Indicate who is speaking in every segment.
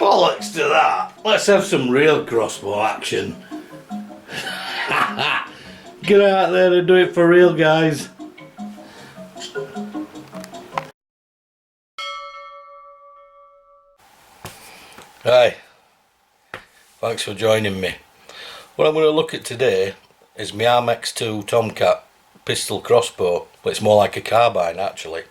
Speaker 1: Bollocks to that! Let's have some real crossbow action. Get out there and do it for real, guys. Hi, thanks for joining me. What I'm going to look at today is my RMX2 Tomcat pistol crossbow, but it's more like a carbine actually.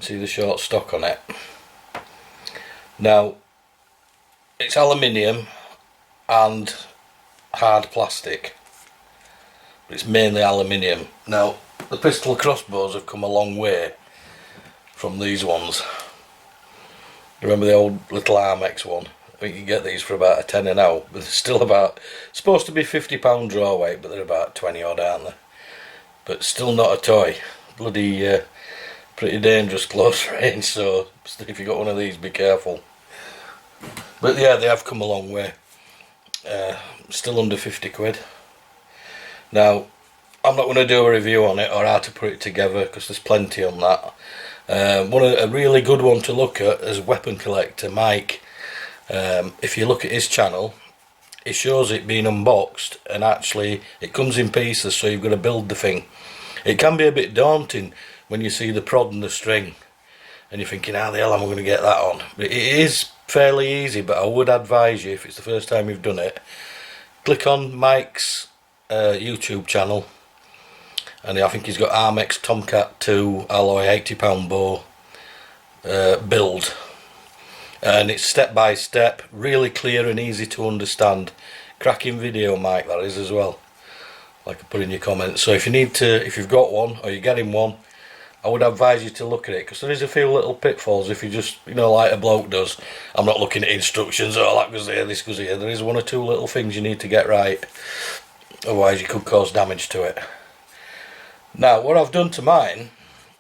Speaker 1: See the short stock on it. Now, it's aluminium and hard plastic, but it's mainly aluminium. Now, the pistol crossbows have come a long way from these ones. Remember the old little RMX one? I think you can get these for about a tenner now, but they're still about, supposed to be £50 draw weight, but they're about 20 odd, aren't they? But still not a toy. Bloody pretty dangerous close range, so if you got one of these, be careful. But yeah, they have come a long way. Still under 50 quid. Now, I'm not going to do a review on it or how to put it together, because there's plenty on that. A really good one to look at is Weapon Collector Mike. If you look at his channel, it shows it being unboxed, and actually it comes in pieces, so you've got to build the thing. It can be a bit daunting when you see the prod and the string and you're thinking, how the hell am I going to get that on? But it is fairly easy, but I would advise you, if it's the first time you've done it, click on Mike's YouTube channel, and I think he's got RMX Tomcat 2 alloy £80 bow build, and it's step by step, really clear and easy to understand. Cracking video, Mike, that is, as well, like I put in your comments. So if you've got one or you're getting one, I would advise you to look at it, because there is a few little pitfalls if you just, like a bloke does. I'm not looking at instructions, oh, that goes here, this goes here. There is one or two little things you need to get right, otherwise you could cause damage to it. Now, what I've done to mine,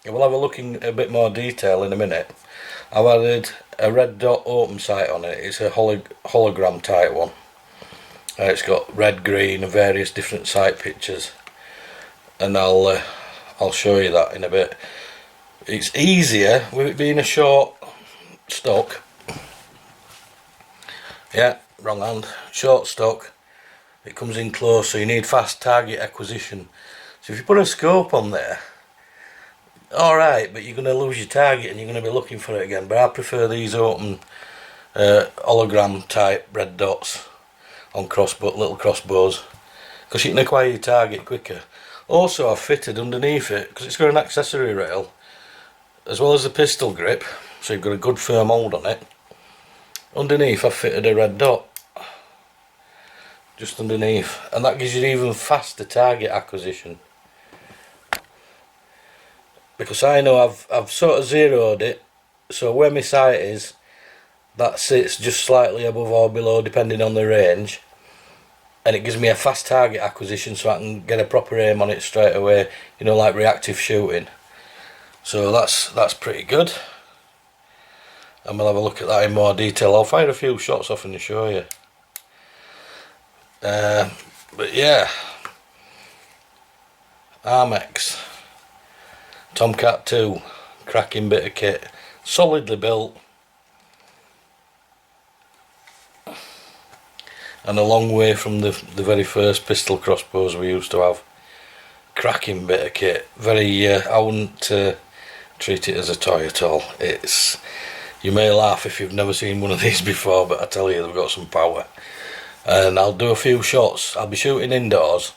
Speaker 1: we'll have a look in a bit more detail in a minute. I've added a red dot open sight on it. It's a hologram type one. It's got red, green and various different sight pictures, and I'll show you that in a bit. It's easier with it being a short stock. Yeah, wrong hand. Short stock. It comes in close, so you need fast target acquisition. So if you put a scope on there, alright, but you're going to lose your target and you're going to be looking for it again. But I prefer these open hologram type red dots on little crossbows, because you can acquire your target quicker. Also, I've fitted underneath it, because it's got an accessory rail as well as a pistol grip, so you've got a good firm hold on it. Underneath I've fitted a red dot just underneath, and that gives you even faster target acquisition, because I know I've sort of zeroed it, so where my sight is, that sits just slightly above or below depending on the range, and it gives me a fast target acquisition so I can get a proper aim on it straight away, you know, like reactive shooting. So that's pretty good, and we'll have a look at that in more detail. I'll fire a few shots off and show you. But yeah, Armex Tomcat 2, cracking bit of kit, solidly built, and a long way from the very first pistol crossbows we used to have. Cracking bit of kit, very, I wouldn't treat it as a toy at all. It's, you may laugh if you've never seen one of these before, but I tell you, they've got some power. And I'll do a few shots. I'll be shooting indoors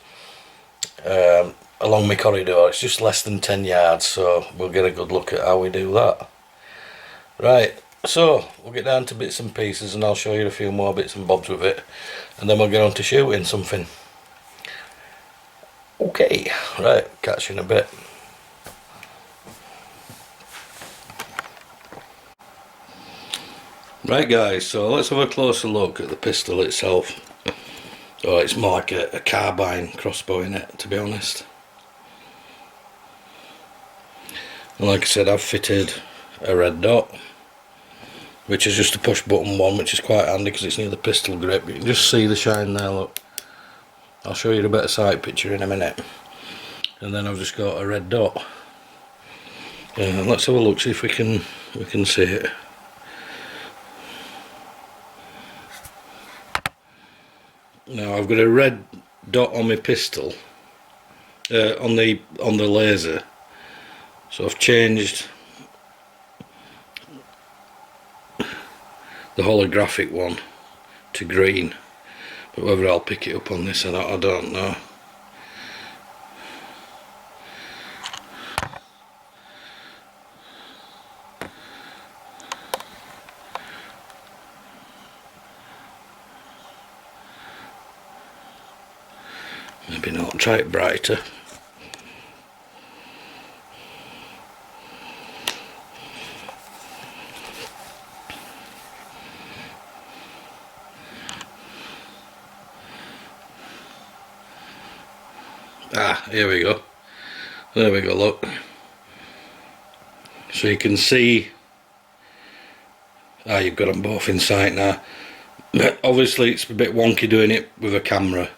Speaker 1: along my corridor. It's just less than 10 yards, so we'll get a good look at how we do that. Right, so we'll get down to bits and pieces, and I'll show you a few more bits and bobs with it, and then we'll get on to shooting something. Okay, right, catch you in a bit. Right guys, so let's have a closer look at the pistol itself. Oh, it's more like a carbine crossbow in it, to be honest. And like I said, I've fitted a red dot, which is just a push button one, which is quite handy because it's near the pistol grip. You can just see the shine there, look. I'll show you a better sight picture in a minute. And then I've just got a red dot. Let's have a look, see if we can see it. Now I've got a red dot on my pistol, on the laser. So I've changed the holographic one to green, but whether I'll pick it up on this or not, I don't know. Maybe not, try it brighter. Ah, here we go. There we go, look. So you can see, you've got them both in sight now. Obviously it's a bit wonky doing it with a camera,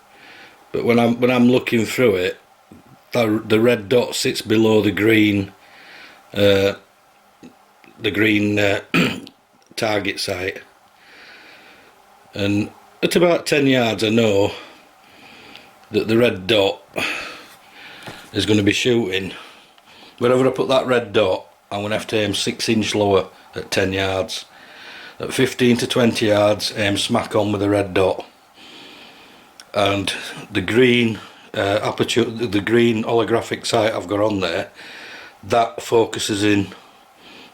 Speaker 1: but when I'm looking through it, the red dot sits below the green target sight, and at about 10 yards I know that the red dot is going to be shooting. Wherever I put that red dot, I'm going to have to aim 6 inch lower at 10 yards. At 15 to 20 yards, aim smack on with the red dot. And the green aperture, the green holographic sight I've got on there, that focuses in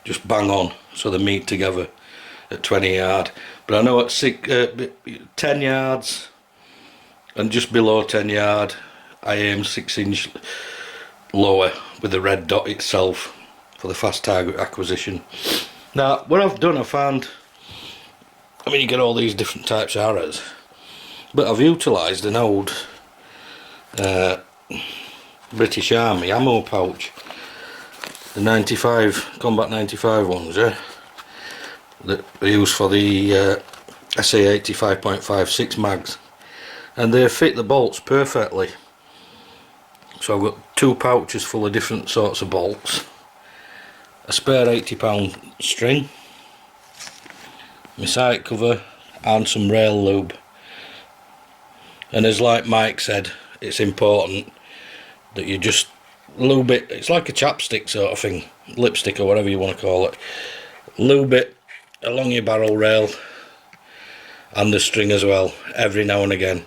Speaker 1: just bang on, so they meet together at 20 yard. But I know at 10 yards and just below 10 yard, I aim 6 inch lower with the red dot itself for the fast target acquisition. Now what I've done, I found, I mean, you get all these different types of arrows, but I've utilised an old British Army ammo pouch, the 95 Combat 95 ones, yeah, that are used for the SA-80 5.56 mags, and they fit the bolts perfectly. So I've got 2 pouches full of different sorts of bolts, a spare £80 string, my sight cover, and some rail lube. And as like Mike said, it's important that you just lube it. It's like a chapstick sort of thing, lipstick or whatever you want to call it. Lube it along your barrel rail and the string as well, every now and again.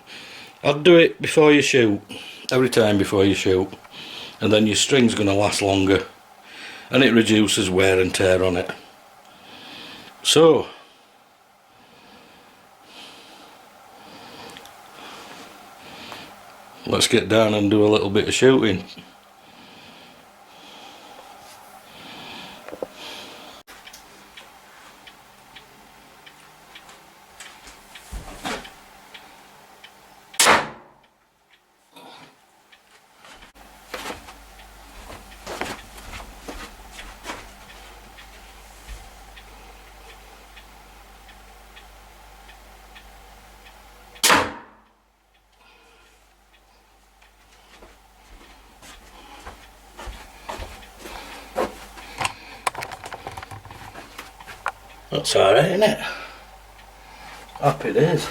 Speaker 1: I'd do it before you shoot, every time before you shoot, and then your string's going to last longer and it reduces wear and tear on it. So let's get down and do a little bit of shooting. That's alright, isn't it? Happy days.